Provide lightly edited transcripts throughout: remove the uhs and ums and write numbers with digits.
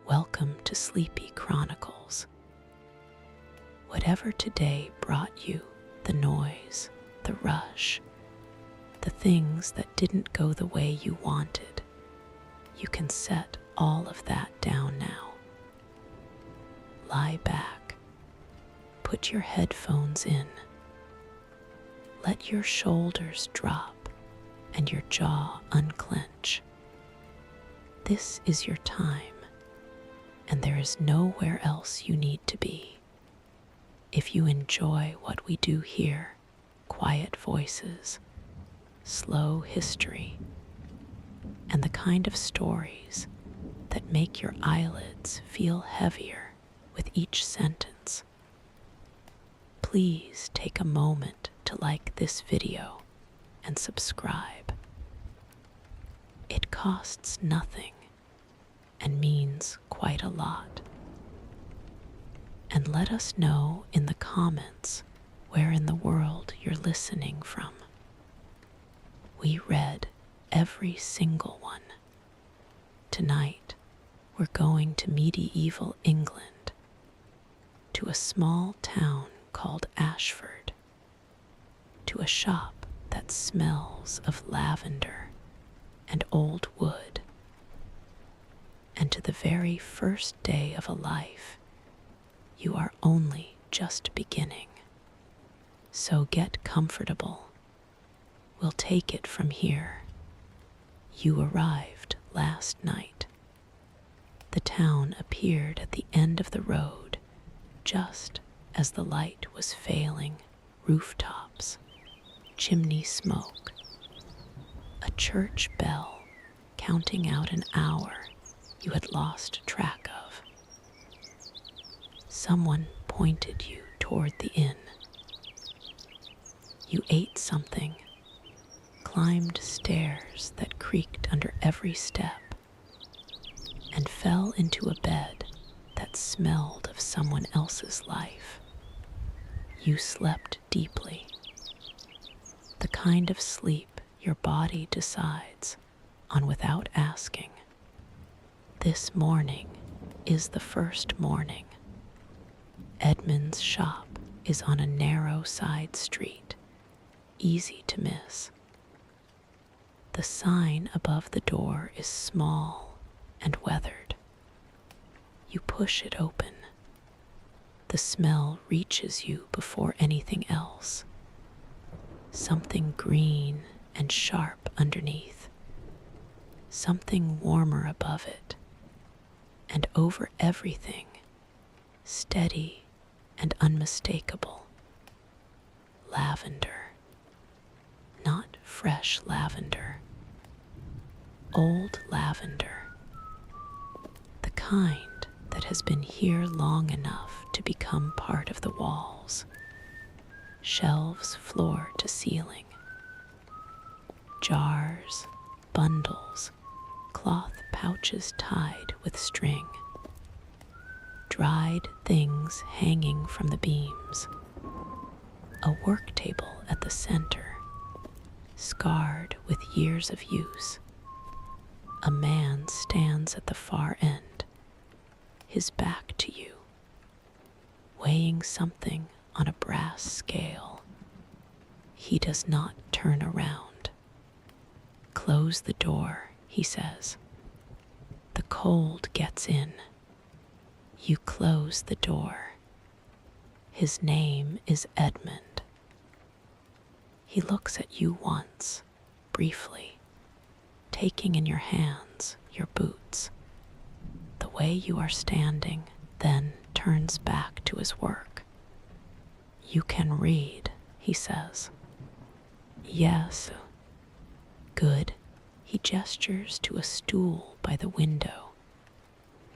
Welcome to Sleepy Chronicles. Whatever today brought you, the noise, the rush, the things that didn't go the way you wanted, you can set all of that down now. Lie back. Put your headphones in. Let your shoulders drop and your jaw unclench. This is your time, and there is nowhere else you need to be. If you enjoy what we do here, quiet voices, slow history, and the kind of stories that make your eyelids feel heavier with each sentence, please take a moment to like this video and subscribe. It costs nothing and means quite a lot. And let us know in the comments where in the world you're listening from. We read every single one. Tonight, we're going to medieval England, to a small town called Ashford, to a shop that smells of lavender and old wood, and to the very first day of a life you are only just beginning. So get comfortable. We'll take it from here. You arrived last night. The town appeared at the end of the road, just as the light was failing. Rooftops, chimney smoke, a church bell counting out an hour you had lost track of. Someone pointed you toward the inn. You ate something, climbed stairs that creaked under every step, and fell into a bed that smelled of someone else's life. You slept deeply, the kind of sleep your body decides on without asking. This morning is the first morning. Edmund's shop is on a narrow side street, easy to miss. The sign above the door is small and weathered. You push it open. The smell reaches you before anything else. Something green and sharp underneath. Something warmer above it. And over everything, steady and unmistakable. Lavender. Not fresh lavender. Old lavender. The kind that has been here long enough to become part of the walls. Shelves floor to ceiling. Jars, bundles, cloth pouches tied with string. Dried things hanging from the beams. A work table at the center, scarred with years of use. A man stands at the far end, his back to you, weighing something on a brass scale. He does not turn around. Close the door, he says. The cold gets in. You close the door. His name is Edmund. He looks at you once, briefly, taking in your hands your boots, the way you are standing, then turns back to his work. You can read, he says. Yes. Good. He gestures to a stool by the window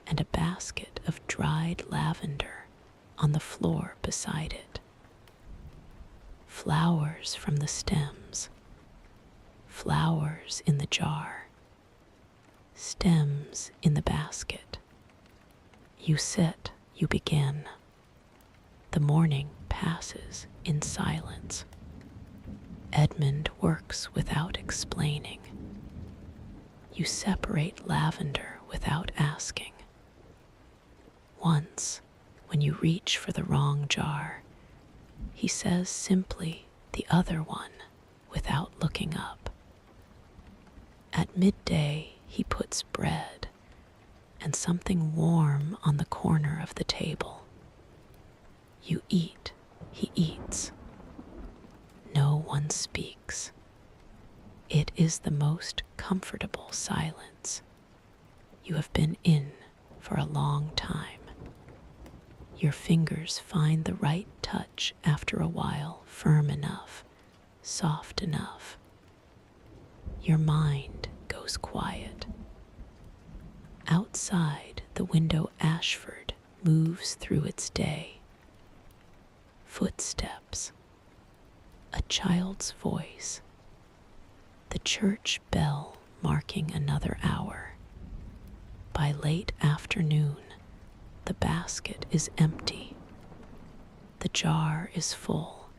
and a basket of dried lavender on the floor beside it. Flowers from the stems, flowers in the jar, stems in the basket. You sit, you begin. The morning passes in silence. Edmund works without explaining. You separate lavender without asking. Once, when you reach for the wrong jar, he says simply the other one without looking up. At midday, he puts bread and something warm on the corner of the table. You eat, he eats. No one speaks. It is the most comfortable silence. You have been in for a long time. Your fingers find the right touch after a while, firm enough, soft enough. Your mind goes quiet. Outside, the window Ashford moves through its day. Footsteps, a child's voice, the church bell marking another hour. By late afternoon, the basket is empty. The jar is full.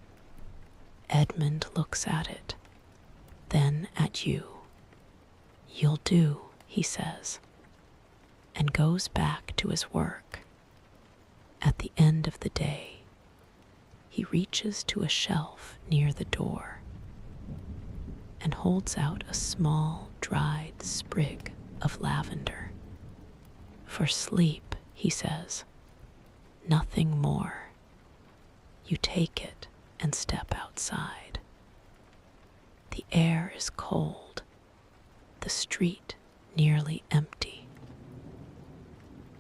Edmund looks at it, then at you. "You'll do," he says, and goes back to his work. At the end of the day, he reaches to a shelf near the door and holds out a small, dried sprig of lavender. "For sleep," he says, "nothing more." You take it and step outside. The air is cold, the street nearly empty.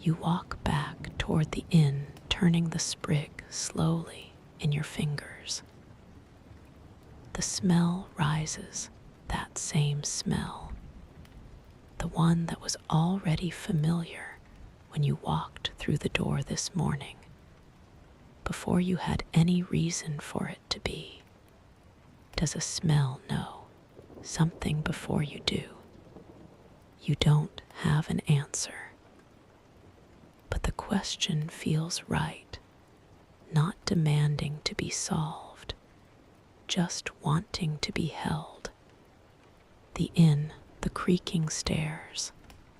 You walk back toward the inn, turning the sprig slowly in your fingers. The smell rises, that same smell, the one that was already familiar when you walked through the door this morning, before you had any reason for it to be. Does a smell know something before you do? You don't have an answer. But the question feels right, not demanding to be solved, just wanting to be held. The inn, the creaking stairs,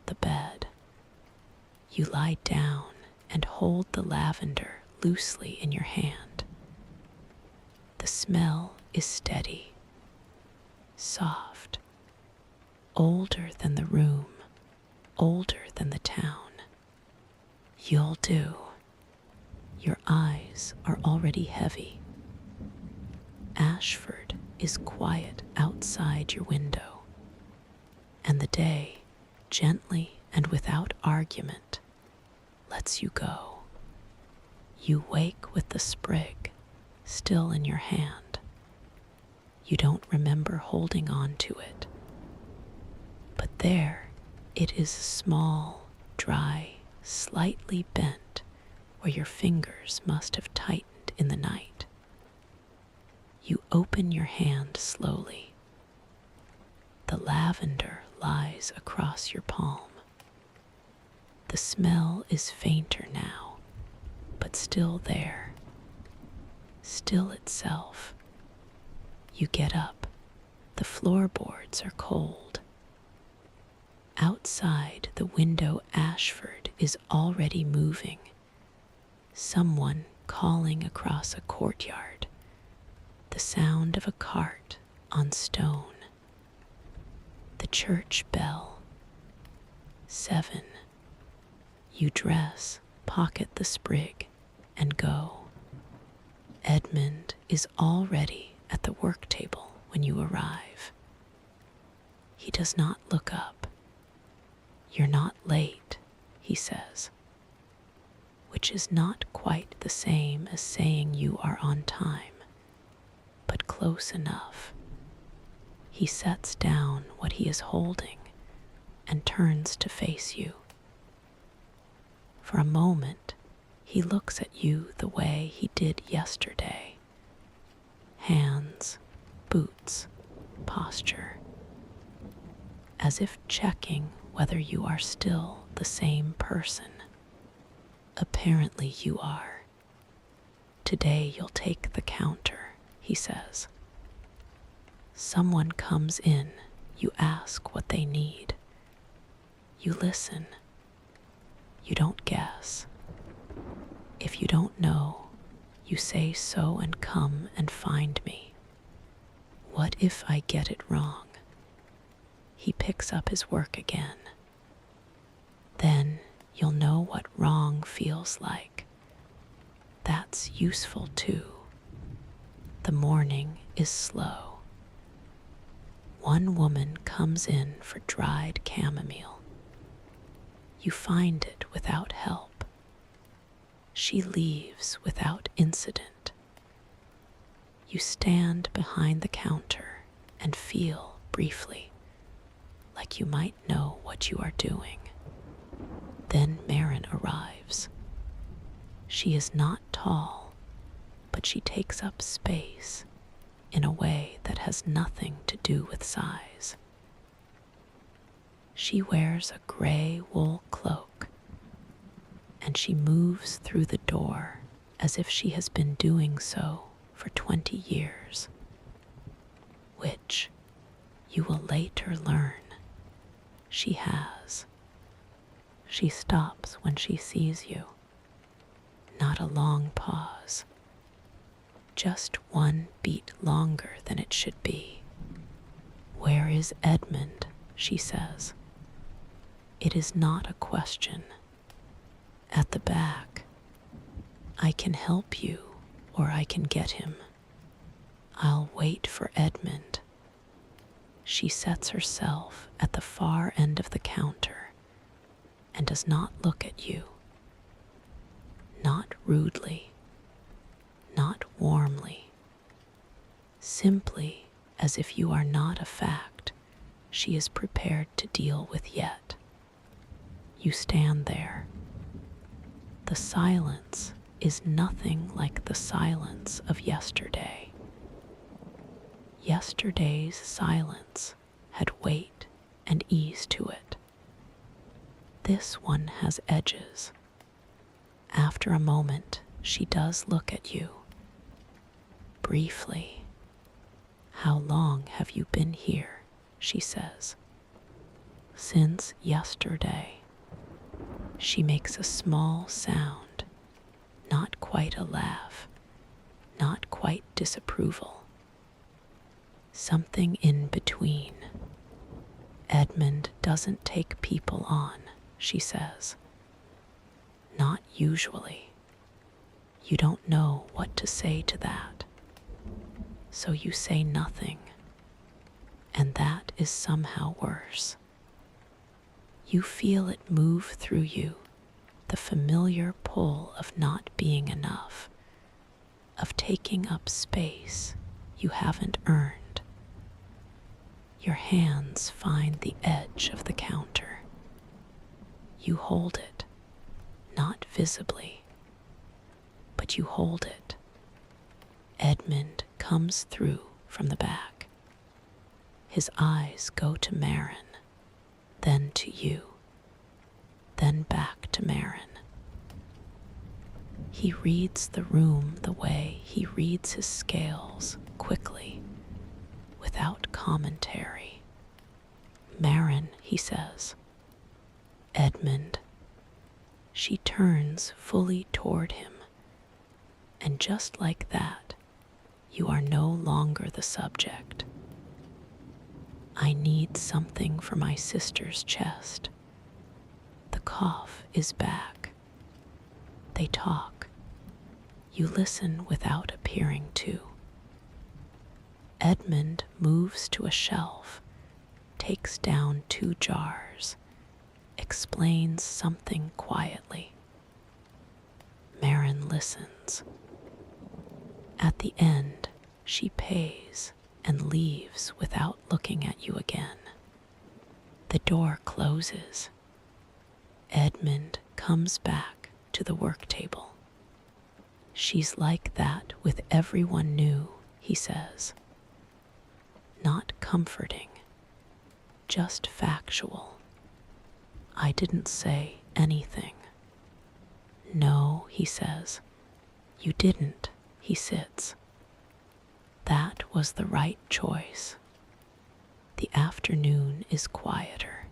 the bed. You lie down and hold the lavender loosely in your hand. The smell is steady, soft, older than the room, older than the town. You'll do. Your eyes are already heavy. Ashford is quiet outside your window, and the day, gently and without argument, lets you go. You wake with the sprig still in your hand. You don't remember holding on to it, but there it is, small, dry, slightly bent where your fingers must have tightened in the night. You open your hand slowly. The lavender lies across your palm. The smell is fainter now, but still there, still itself. You get up. The floorboards are cold. Outside, the window Ashford is already moving. Someone calling across a courtyard. The sound of a cart on stone. The church bell. 7. You dress, pocket the sprig, and go. Edmund is already at the work table when you arrive. He does not look up. "You're not late," he says, which is not quite the same as saying you are on time, but close enough. He sets down what he is holding and turns to face you. For a moment, he looks at you the way he did yesterday. Hands, boots, posture, as if checking whether you are still the same person. Apparently you are. "Today you'll take the counter," he says. Someone comes in. You ask what they need. You listen. You don't guess. If you don't know, you say so and come and find me. What if I get it wrong? He picks up his work again. Then you'll know what wrong feels like. That's useful too. The morning is slow. One woman comes in for dried chamomile. You find it without help. She leaves without incident. You stand behind the counter and feel briefly like you might know what you are doing. Then Marin arrives. She is not tall, but she takes up space in a way that has nothing to do with size. She wears a gray wool cloak, and she moves through the door as if she has been doing so for 20 years, which you will later learn she has. She stops when she sees you. Not a long pause. Just one beat longer than it should be. "Where is Edmund?" she says. It is not a question. "At the back. I can help you, or I can get him. I'll wait for Edmund." She sets herself at the far end of the counter and does not look at you. Not rudely, not warmly. Simply as if you are not a fact she is prepared to deal with yet. You stand there. The silence is nothing like the silence of yesterday. Yesterday's silence had weight and ease to it. This one has edges. After a moment, she does look at you. Briefly. "How long have you been here?" she says. "Since yesterday." She makes a small sound, not quite a laugh, not quite disapproval. Something in between. "Edmund doesn't take people on," she says. "Not usually." You don't know what to say to that. So you say nothing, and that is somehow worse. You feel it move through you, the familiar pull of not being enough, of taking up space you haven't earned. Your hands find the edge of the counter. You hold it, not visibly, but you hold it. Edmund comes through from the back. His eyes go to Marin, then to you, then back to Marin. He reads the room the way he reads his scales, quickly, without commentary. "Marin," he says. "Edmund." She turns fully toward him, and just like that, you are no longer the subject. "I need something for my sister's chest." The cough is back. They talk. You listen without appearing to. Edmund moves to a shelf, takes down 2 jars, explains something quietly. Marin listens. At the end, she pays and leaves without looking at you again. The door closes. Edmund comes back to the work table. "She's like that with everyone new," he says. Not comforting, just factual. "I didn't say anything." "No," he says. "You didn't." He sits. "That was the right choice." The afternoon is quieter.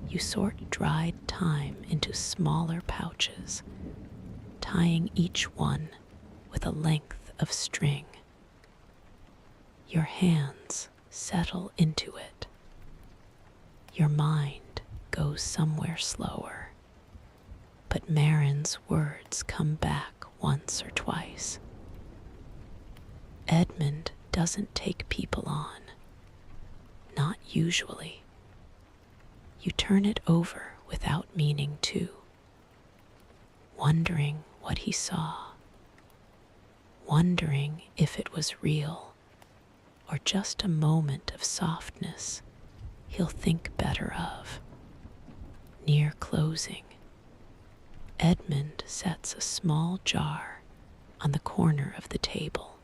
You sort dried thyme into smaller pouches, tying each one with a length of string. Your hands settle into it. Your mind goes somewhere slower, but Marin's words come back once or twice. Edmund doesn't take people on. Not usually. You turn it over without meaning to, wondering what he saw, wondering if it was real or just a moment of softness he'll think better of. Near closing, Edmund sets a small jar on the corner of the table.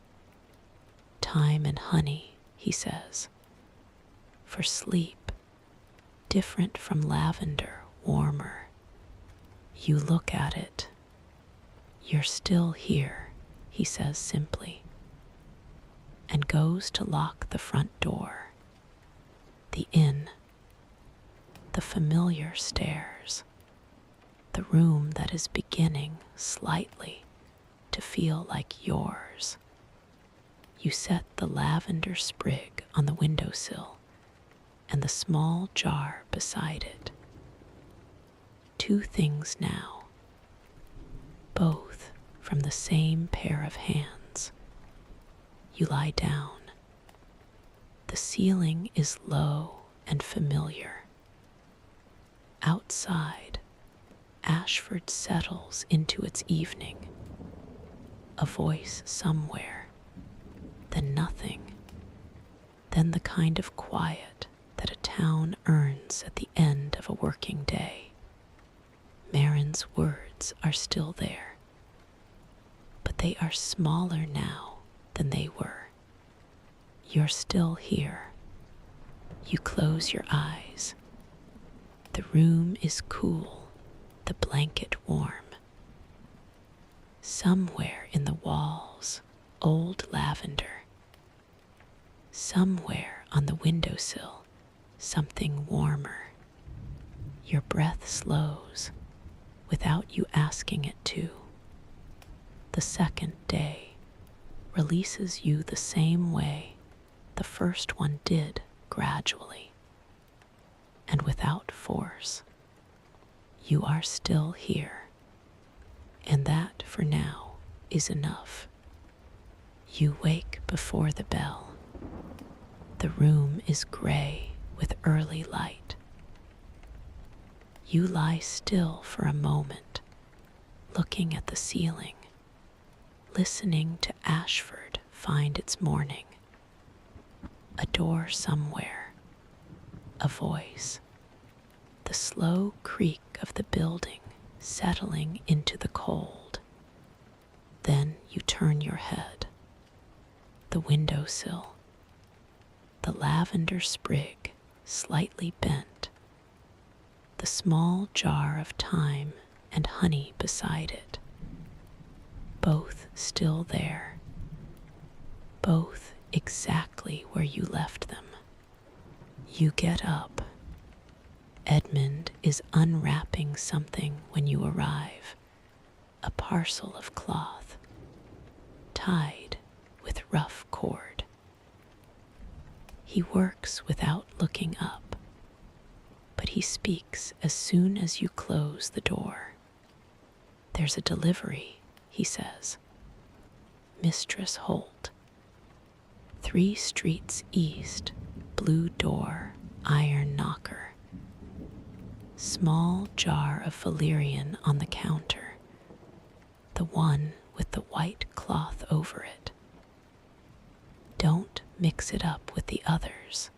Thyme and honey, he says, for sleep, different from lavender, warmer. You look at it. You're still here, he says simply, and goes to lock the front door. The inn, the familiar stairs, the room that is beginning slightly to feel like yours. You set the lavender sprig on the windowsill and the small jar beside it. Two things now, both from the same pair of hands. You lie down. The ceiling is low and familiar. Outside, Ashford settles into its evening. A voice somewhere, then nothing, then the kind of quiet that a town earns at the end of a working day. Marin's words are still there, but they are smaller now than they were. You're still here. You close your eyes. The room is cool, the blanket warm. Somewhere in the walls, old lavender. Somewhere on the windowsill, something warmer. Your breath slows without you asking it to. The second day releases you the same way the first one did, gradually and without force. You are still here, and that for now is enough. You wake before the bell. The room is gray with early light. You lie still for a moment, looking at the ceiling, listening to Ashford find its morning. A door somewhere, a voice, the slow creak of the building settling into the cold. Then you turn your head. The windowsill, the lavender sprig slightly bent, the small jar of thyme and honey beside it, both still there, both exactly where you left them. You get up. Edmund is unwrapping something when you arrive, a parcel of cloth, tied with rough cord. He works without looking up, but he speaks as soon as you close the door. There's a delivery, he says. Mistress Holt. 3 streets east, blue door, iron knocker. Small jar of valerian on the counter, the one with the white cloth over it. Don't mix it up with the others.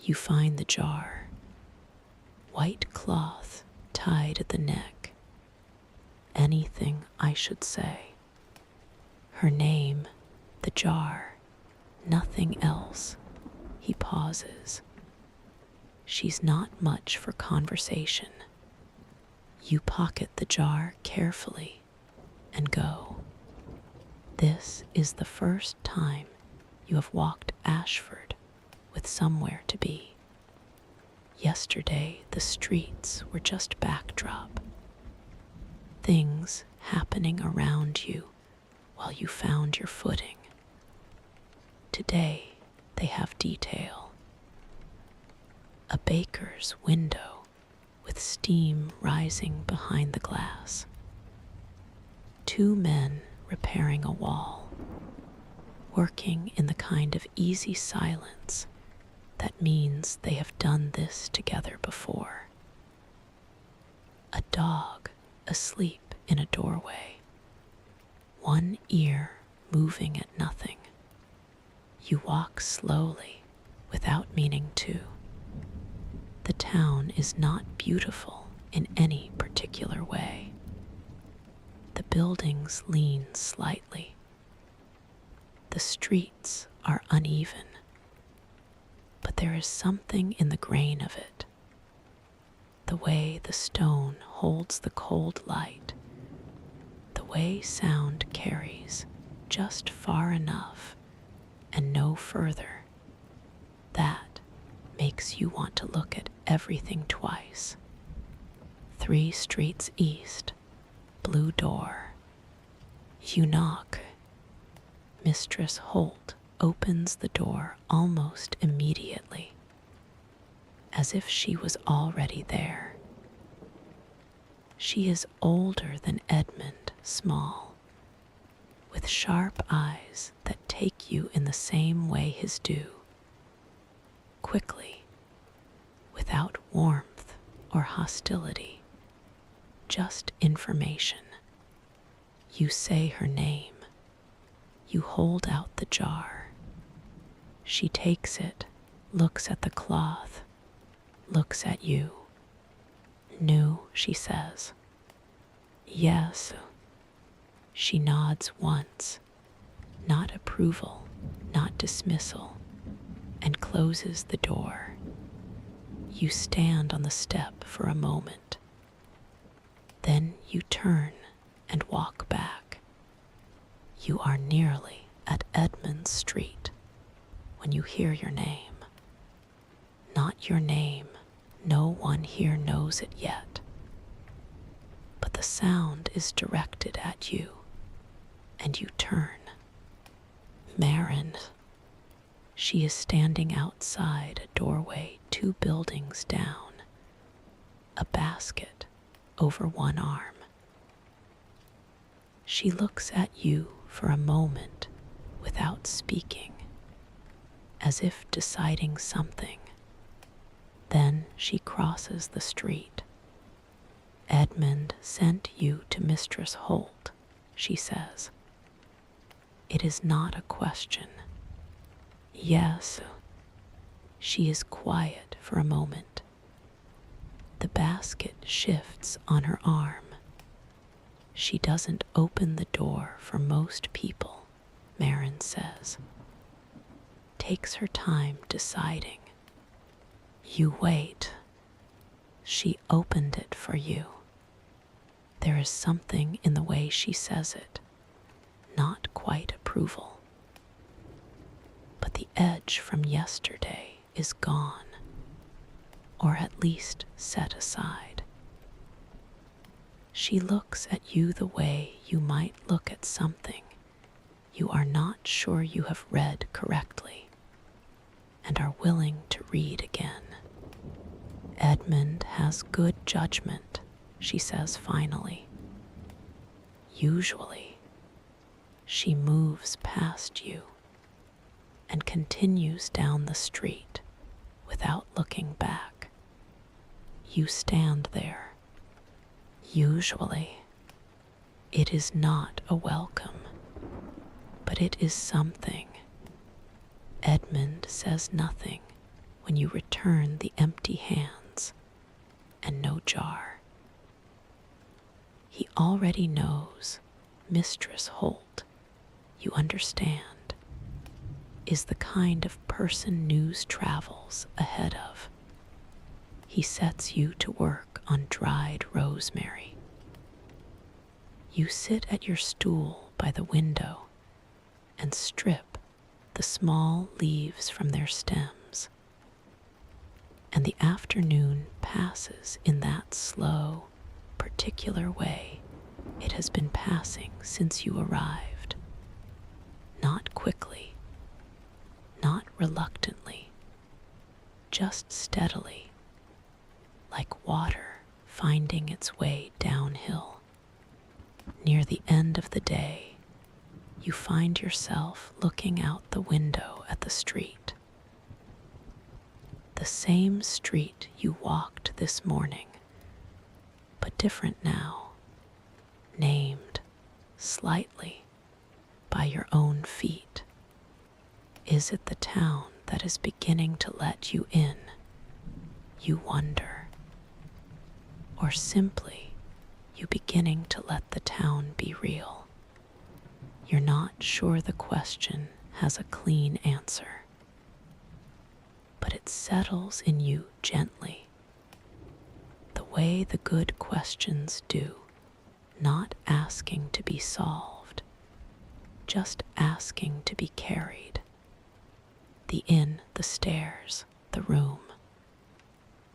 You find the jar. White cloth tied at the neck. Anything I should say. Her name, the jar, nothing else. He pauses. She's not much for conversation. You pocket the jar carefully and go. This is the first time you have walked Ashford with somewhere to be. Yesterday, the streets were just backdrop. Things happening around you while you found your footing. Today they have detail. A baker's window with steam rising behind the glass. Two men repairing a wall, working in the kind of easy silence that means they have done this together before. A dog asleep in a doorway, one ear moving at nothing. You walk slowly without meaning to. The town is not beautiful in any particular way. The buildings lean slightly. The streets are uneven, but there is something in the grain of it. The way the stone holds the cold light, the way sound carries just far enough and no further, that makes you want to look at everything twice. 3 streets east, blue door. You knock. Mistress Holt opens the door almost immediately, as if she was already there. She is older than Edmund, small, with sharp eyes that take you in the same way his do, quickly, without warmth or hostility, just information. You say her name. You hold out the jar. She takes it, looks at the cloth, looks at you. New, she says. Yes. She nods once, not approval, not dismissal, and closes the door. You stand on the step for a moment. Then you turn and walk back. You are nearly at Edmund Street when you hear your name. Not your name, no one here knows it yet. But the sound is directed at you, and you turn. Marin. She is standing outside a doorway 2 buildings down, a basket over one arm. She looks at you for a moment without speaking, as if deciding something. Then she crosses the street. Edmund sent you to Mistress Holt, she says. It is not a question. Yes. She is quiet for a moment. The basket shifts on her arm. She doesn't open the door for most people, Marin says. Takes her time deciding. You wait. She opened it for you. There is something in the way she says it, not quite approval. But the edge from yesterday is gone, or at least set aside. She looks at you the way you might look at something you are not sure you have read correctly and are willing to read again. Edmund has good judgment, she says finally. Usually, she moves past you and continues down the street without looking back. You stand there. Usually, it is not a welcome, but it is something. Edmund says nothing when you return the empty hands and no jar. He already knows Mistress Holt, you understand, is the kind of person news travels ahead of. He sets you to work on dried rosemary. You sit at your stool by the window and strip the small leaves from their stems. And the afternoon passes in that slow, particular way It has been passing since you arrived, not quickly, not reluctantly, just steadily, like water finding its way downhill. Near the end of the day, you find yourself looking out the window at the street. The same street you walked this morning, but different now, named slightly by your own feet. Is it the town that is beginning to let you in, you wonder? Or simply you beginning to let the town be real? You're not sure the question has a clean answer, but it settles in you gently, the way the good questions do, not asking to be solved, just asking to be carried. The inn, the stairs, the room.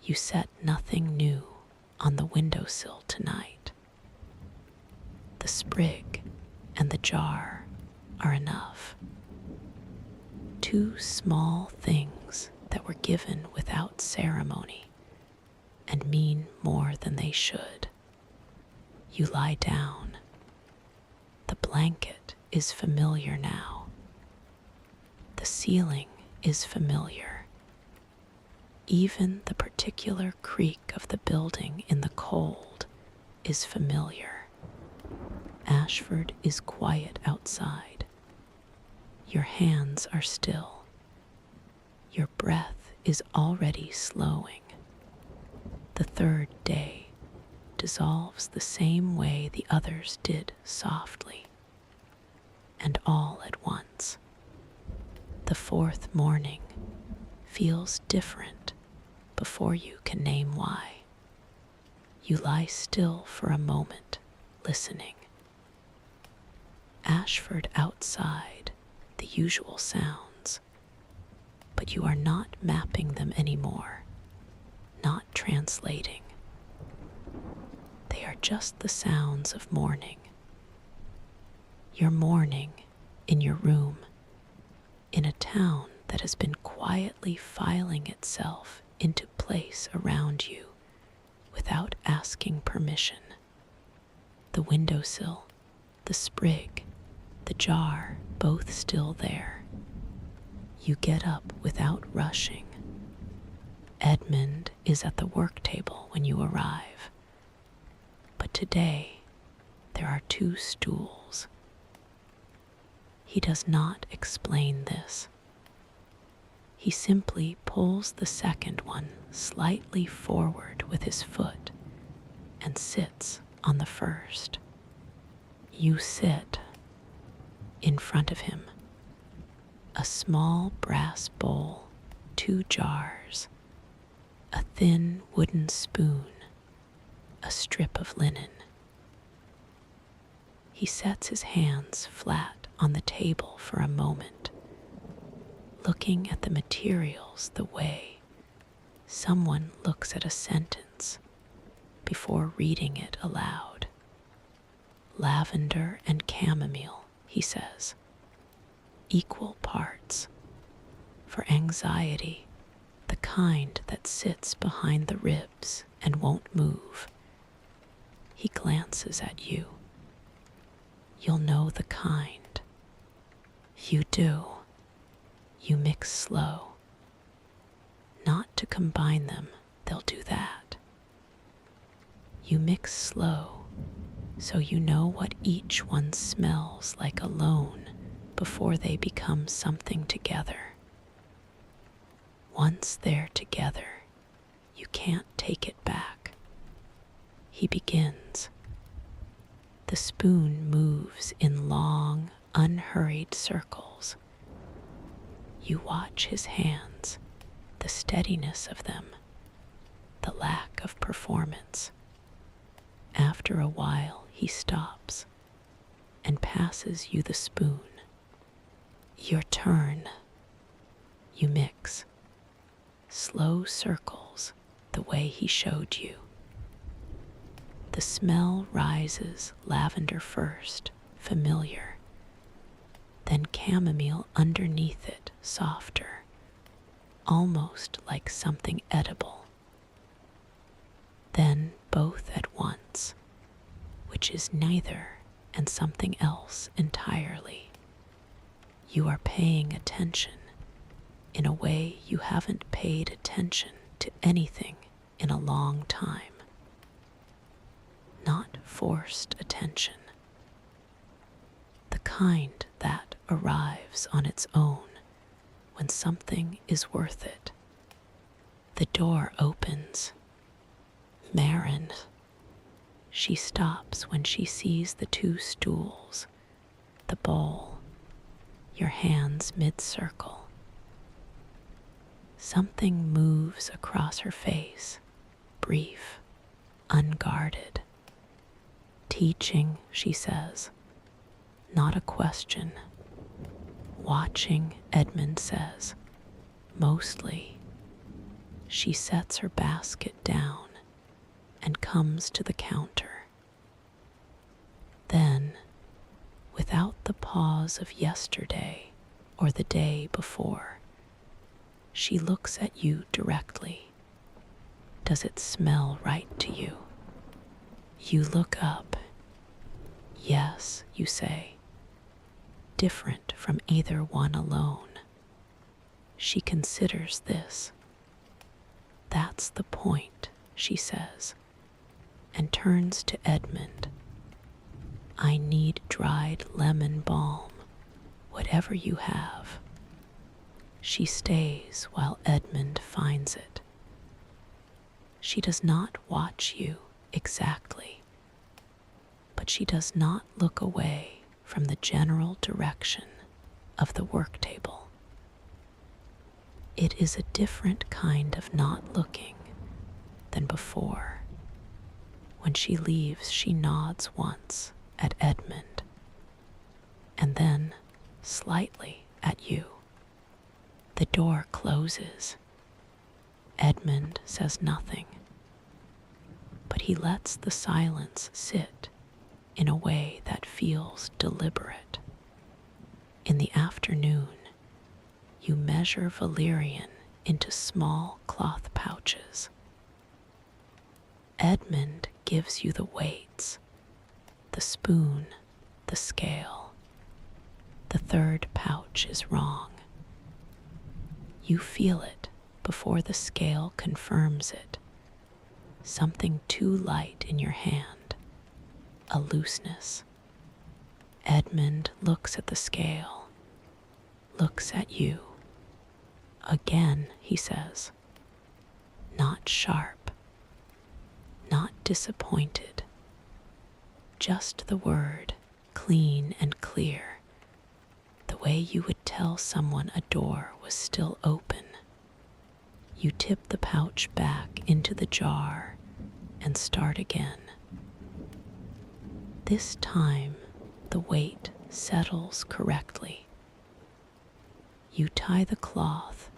You set nothing new on the windowsill tonight. The sprig and the jar are enough. Two small things that were given without ceremony and mean more than they should. You lie down. The blanket is familiar now. The ceiling is familiar. Even the particular creak of the building in the cold is familiar. Ashford is quiet outside. Your hands are still. Your breath is already slowing. The third day dissolves the same way the others did, softly, and all at once. The fourth morning feels different before you can name why. You lie still for a moment, listening. Ashford outside, the usual sounds, but you are not mapping them anymore, not translating. They are just the sounds of morning. Your morning in your room, in a town that has been quietly filing itself into place around you without asking permission. The windowsill, the sprig, the jar, both still there. You get up without rushing. Edmund is at the work table when you arrive. But today, there are two stools. He does not explain this. He simply pulls the second one slightly forward with his foot and sits on the first. You sit in front of him. A small brass bowl, two jars, a thin wooden spoon, a strip of linen. He sets his hands flat on the table for a moment, looking at the materials the way someone looks at a sentence before reading it aloud. Lavender and chamomile, he says, equal parts. For anxiety, the kind that sits behind the ribs and won't move. He glances at you. You'll know the kind. You do. You mix slow. Not to combine them, they'll do that. You mix slow, so you know what each one smells like alone before they become something together. Once they're together, you can't take it back. He begins. The spoon moves in long, unhurried circles. You watch his hands, the steadiness of them, the lack of performance. After a while, he stops and passes you the spoon. Your turn. You mix. Slow circles the way he showed you. The smell rises lavender first, familiar, then chamomile underneath it, softer, almost like something edible. Then both at once, which is neither and something else entirely. You are paying attention in a way you haven't paid attention to anything in a long time. Not forced attention. The kind that arrives on its own when something is worth it. The door opens. Marin. She stops when she sees the two stools, the bowl, your hands mid-circle. Something moves across her face, brief, unguarded. Teaching, she says, not a question. Watching, Edmund says, mostly. She sets her basket down and comes to the counter. Then, without the pause of yesterday or the day before, she looks at you directly. Does it smell right to you? You look up. Yes, you say. Different from either one alone. She considers this. That's the point, she says, and turns to Edmund. I need dried lemon balm, whatever you have. She stays while Edmund finds it. She does not watch you exactly, but she does not look away from the general direction of the work table. It is a different kind of not looking than before. When she leaves, she nods once at Edmund, and then slightly at you. The door closes. Edmund says nothing, but he lets the silence sit in a way that feels deliberate. In the afternoon, you measure valerian into small cloth pouches. Edmund gives you the weights, the spoon, the scale. The third pouch is wrong. You feel it before the scale confirms it. Something too light in your hand, a looseness. Edmund looks at the scale, looks at you. Again, he says, not sharp, not disappointed, just the word, clean and clear, the way you would tell someone a door was still open. You tip the pouch back into the jar and start again. This time, the weight settles correctly. You tie the cloth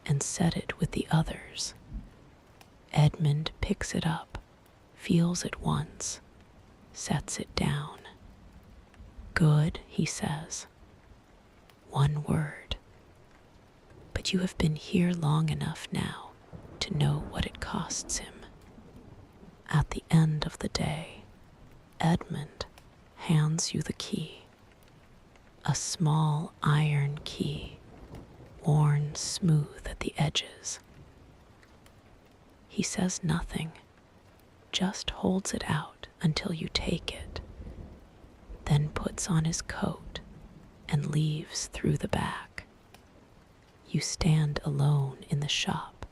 and set it with the others. Edmund picks it up, feels it once, sets it down. Good, he says. One word. But you have been here long enough now to know what it costs him. At the end of the day, Edmund hands you the key. A small iron key, worn smooth at the edges. He says nothing, just holds it out until you take it, then puts on his coat and leaves through the back. You stand alone in the shop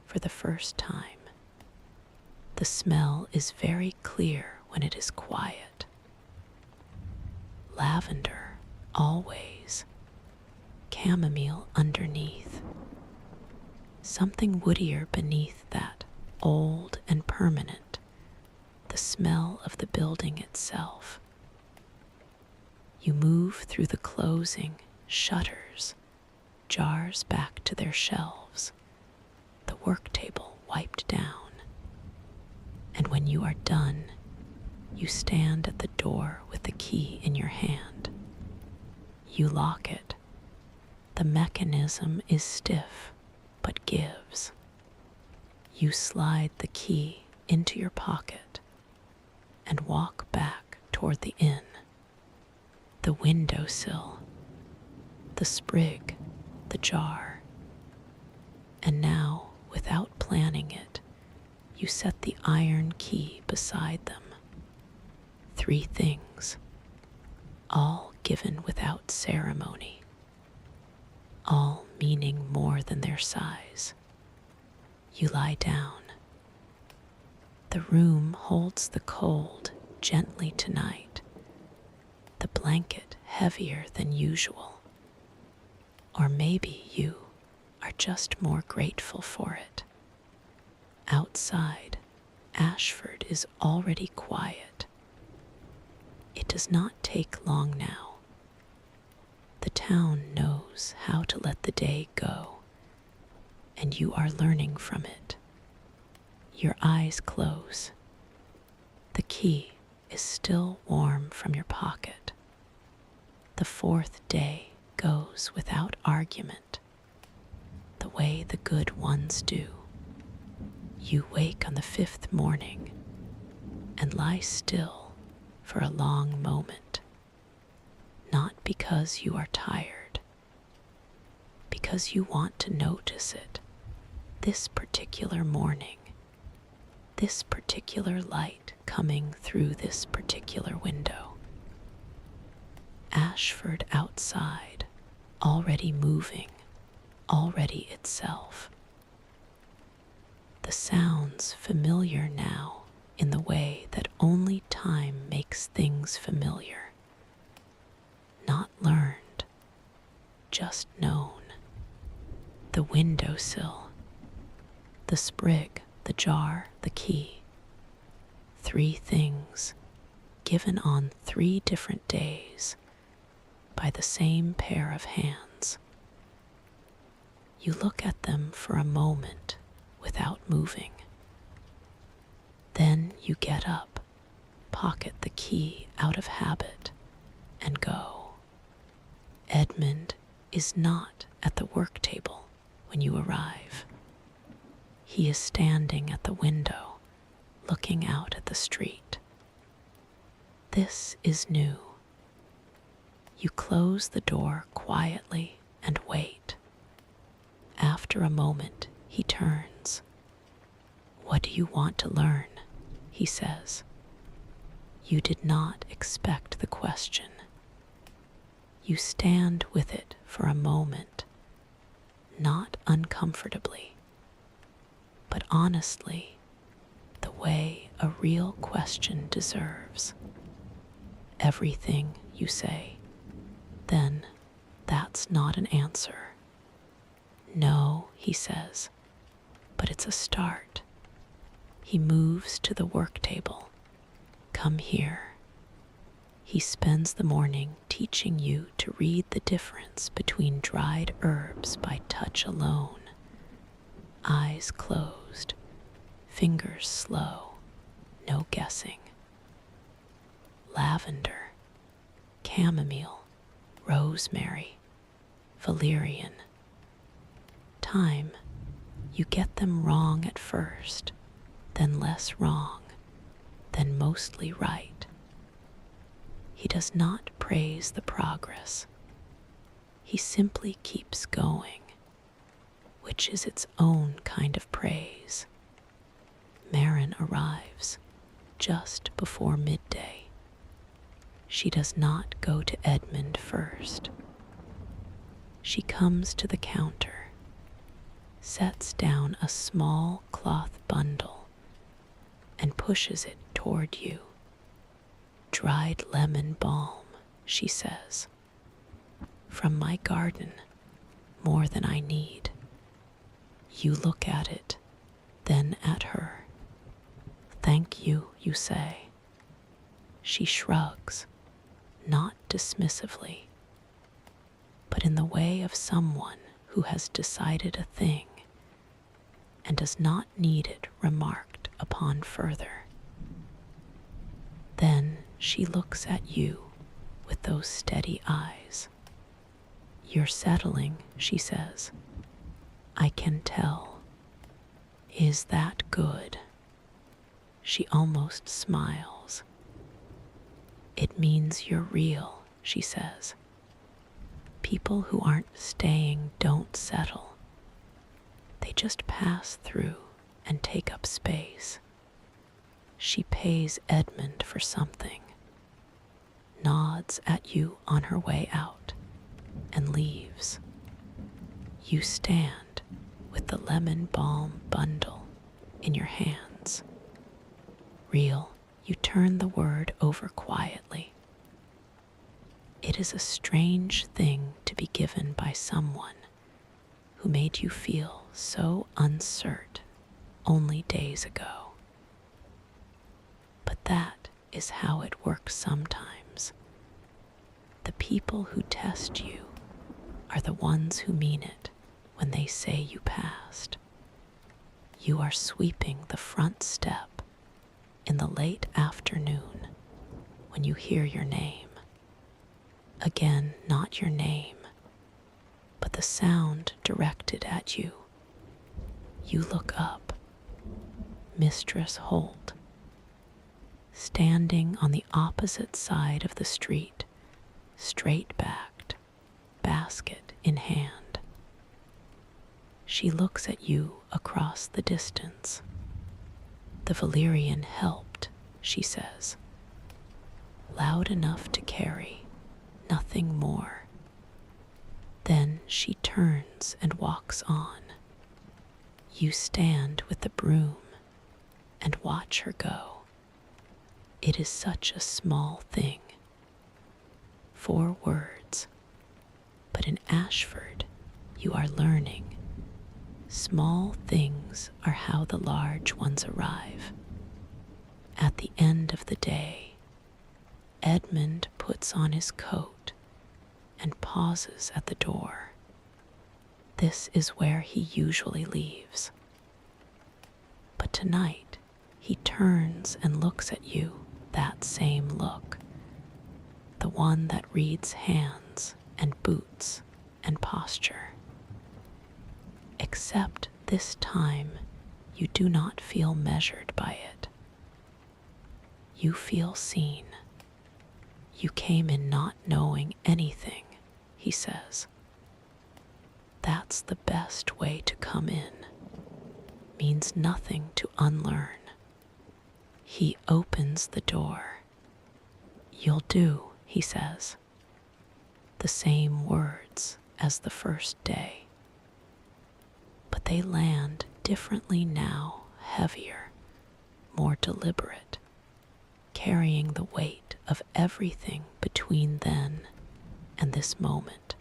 for the first time. The smell is very clear when it is quiet. Lavender, always. Chamomile underneath. Something woodier beneath that, old and permanent. The smell of the building itself. You move through the closing shutters, jars back to their shelves, the work table wiped down. And when you are done, you stand at the door with the key in your hand. You lock it. The mechanism is stiff, but gives. You slide the key into your pocket and walk back toward the inn. The windowsill, the sprig, the jar. And now, without planning it, you set the iron key beside them. 3 things, all given without ceremony, all meaning more than their size. You lie down. The room holds the cold gently tonight, the blanket heavier than usual. Or maybe you are just more grateful for it. Outside, Ashford is already quiet. It does not take long now. The town knows how to let the day go, and you are learning from it. Your eyes close. The key is still warm from your pocket. The 4th day goes without argument, the way the good ones do. You wake on the 5th morning and lie still for a long moment, not because you are tired, because you want to notice it. This particular morning, this particular light coming through this particular window. Ashford outside, already moving, already itself. The sounds familiar now in the way that only time makes things familiar. Not learned, just known. The windowsill, the sprig, the jar, the key. 3 things given on 3 different days by the same pair of hands. You look at them for a moment without moving. Then you get up, pocket the key out of habit, and go. Edmund is not at the work table when you arrive. He is standing at the window, looking out at the street. This is new. You close the door quietly and wait. After a moment, he turns. "What do you want to learn?" he says. You did not expect the question. You stand with it for a moment, not uncomfortably, but honestly, the way a real question deserves. "Everything," you say. Then, that's not an answer. "No," he says, "but it's a start." He moves to the work table. "Come here." He spends the morning teaching you to read the difference between dried herbs by touch alone. Eyes closed, fingers slow, no guessing. Lavender, chamomile, rosemary, valerian. Time, you get them wrong at first, then less wrong, then mostly right. He does not praise the progress. He simply keeps going, which is its own kind of praise. Marin arrives just before midday. She does not go to Edmund first. She comes to the counter, sets down a small cloth bundle, and pushes it toward you. "Dried lemon balm," she says. "From my garden, more than I need." You look at it, then at her. "Thank you," you say. She shrugs, not dismissively, but in the way of someone who has decided a thing and does not need it remarked upon further. Then She looks at you with those steady eyes. "You're settling," she says. "I can tell. Is that good?" She almost smiles. "It means you're real," she says. "People who aren't staying don't settle. They just pass through and take up space." She pays Edmund for something, nods at you on her way out, and leaves. You stand with the lemon balm bundle in your hands. "Real," you turn the word over quietly. It is a strange thing to be given by someone who made you feel so uncertain only days ago. But that is how it works sometimes. The people who test you are the ones who mean it when they say you passed. You are sweeping the front step in the late afternoon when you hear your name. Again, not your name, but the sound directed at you. You look up. Mistress Holt, standing on the opposite side of the street, straight-backed, basket in hand. She looks at you across the distance. "The valerian helped," she says. "Loud enough to carry, nothing more." Then she turns and walks on. You stand with the broom and watch her go. It is such a small thing. 4 words. But in Ashford, you are learning. Small things are how the large ones arrive. At the end of the day, Edmund puts on his coat and pauses at the door. This is where he usually leaves. But tonight, he turns and looks at you, that same look, the one that reads hands and boots and posture. Except this time, you do not feel measured by it. You feel seen. "You came in not knowing anything," he says. "That's the best way to come in. Means nothing to unlearn." He opens the door. "You'll do," he says. The same words as the first day. But they land differently now, heavier, more deliberate, carrying the weight of everything between then and this moment.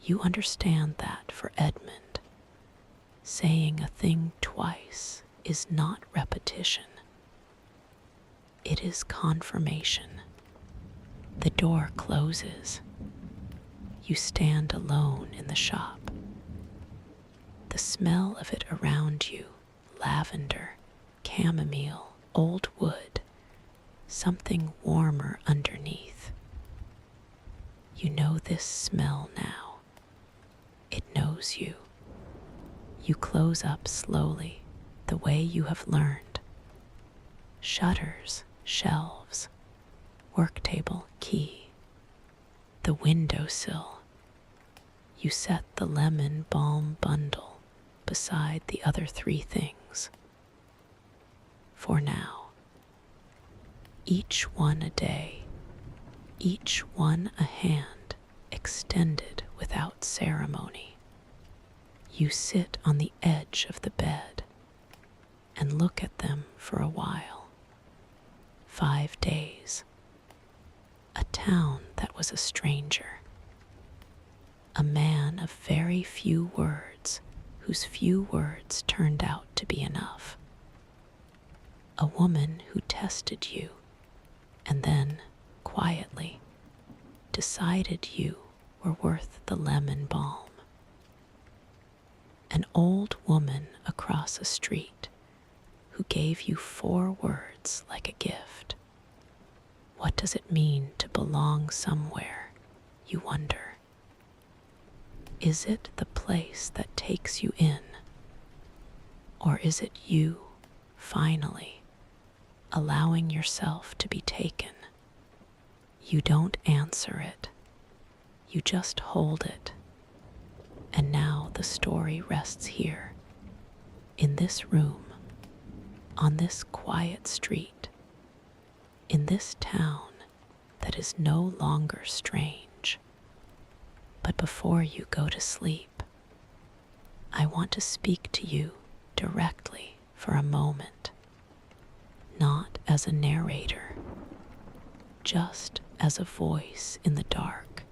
You understand that for Edmund, saying a thing twice is not repetition. It is confirmation. The door closes. You stand alone in the shop. The smell of it around you, lavender, chamomile, old wood, something warmer underneath. You know this smell now. It knows you. You close up slowly, the way you have learned. Shutters, shelves, work table, key. The windowsill. You set the lemon balm bundle beside the other 3 things. For now. Each one a day, each one a hand extended without ceremony. You sit on the edge of the bed and look at them for a while. 5 days. A town that was a stranger. A man of very few words, whose few words turned out to be enough. A woman who tested you and then, quietly, decided you were worth the lemon balm. An old woman across a street who gave you 4 words like a gift. does it mean to belong somewhere, you wonder? Is it the place that takes you in? Or is it you, finally, allowing yourself to be taken? You don't answer it. You just hold it. And now the story rests here, in this room, on this quiet street, in this town that is no longer strange. But before you go to sleep, I want to speak to you directly for a moment, not as a narrator, just as a voice in the dark.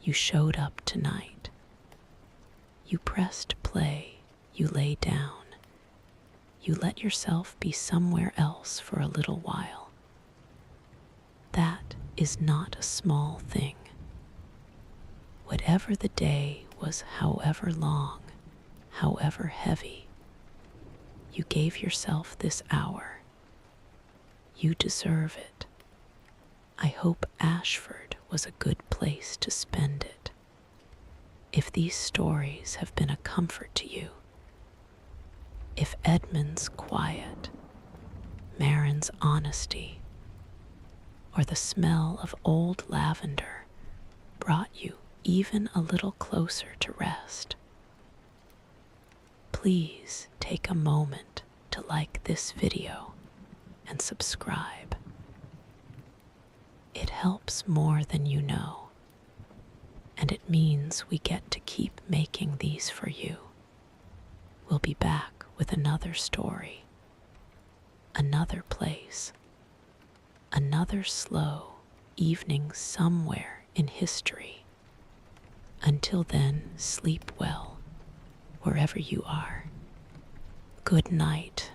You showed up tonight. You pressed play, you lay down. You let yourself be somewhere else for a little while. That is not a small thing. Whatever the day was, however long, however heavy, you gave yourself this hour. You deserve it. I hope Ashford was a good place to spend it. If these stories have been a comfort to you, if Edmund's quiet, Marin's honesty, or the smell of old lavender brought you even a little closer to rest, please take a moment to like this video and subscribe. It helps more than you know, and it means we get to keep making these for you. We'll be back with another story, another place, another slow evening somewhere in history. Until then, sleep well, wherever you are. Good night.